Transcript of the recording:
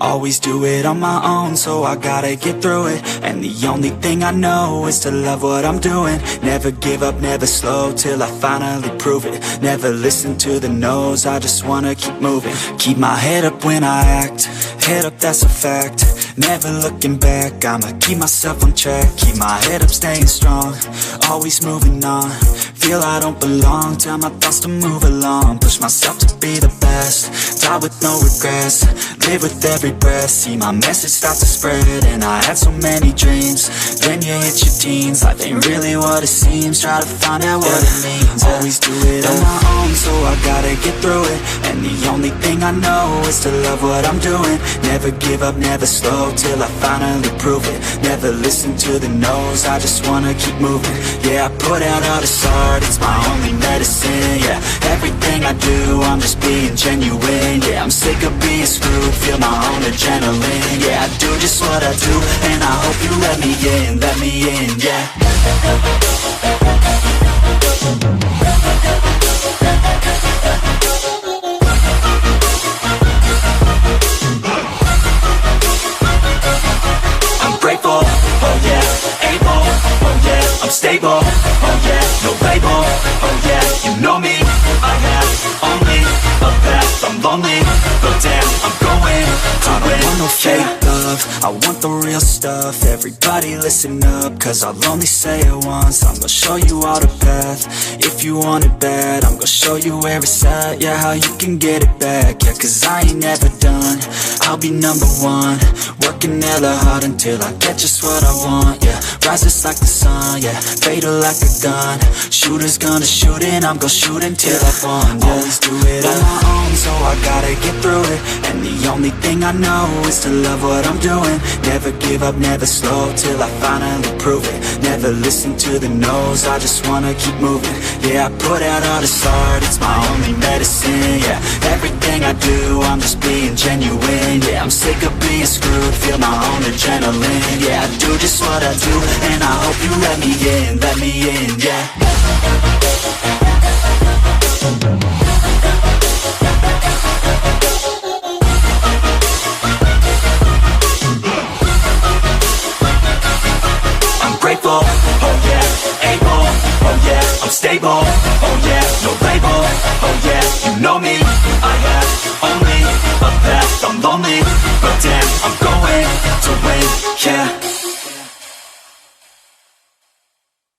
Always do it on my own, so I gotta get through it. And the only thing I know is to love what I'm doing. Never give up, never slow, till I finally prove it. Never listen to the no's, I just wanna keep moving. Keep my head up when I act, head up, that's a fact. Never looking back, I'ma keep myself on track. Keep my head up, staying strong, always moving on. Feel I don't belong, tell my thoughts to move along. Push myself to be the best, die with no regrets. Live with every breath, see my message start to spread. And I had so many dreams, then you hit your teens. Life ain't really what it seems, try to find out what it means. Always do it on my own, so I gotta get through it. And the only thing I know is to love what I'm doing. Never give up, never slow, till I finally prove it. Never listen to the no's, I just wanna keep moving. Yeah, I put out all this art, it's my only medicine. Yeah, everything I do, I'm just being genuine. Yeah, I'm sick of being screwed, feel my own adrenaline. Yeah, I do just what I do, and I hope you let me in, yeah. I'm grateful, oh yeah, able, oh yeah, I'm stable, oh yeah, no label, oh yeah, you know me, I have only a path, I'm lonely, but damn, I'm going to win. I don't want no fake love, I want the real stuff. Everybody listen up, cause I'll only say it once. I'm gonna show you all the path, if you want it bad. I'm gonna show you where it's at, yeah, how you can get it back. Yeah, cause I ain't never done, I'll be number one. Working hella hard until I get just what I want, yeah. Rises like the sun, yeah, fatal like a gun. Shooter's gonna shoot and I'm gonna shoot until I won, yeah. Always do it on my own, so I gotta get through it. And the only thing I know is to love what I'm doing. Never give up, never slow, till I finally prove it. Never listen to the no's, I just wanna keep moving. Yeah, I put out all this art, it's my only medicine. Yeah, everything I do, I'm just being genuine. Yeah, I'm sick of being screwed, feel my own adrenaline. Yeah, I do just what I do, and I hope you let me in, yeah. Grateful, oh yeah, able, oh yeah, I'm stable, oh yeah, no label, oh yeah, you know me, I have only a path, I'm lonely, but damn, I'm going to win, yeah.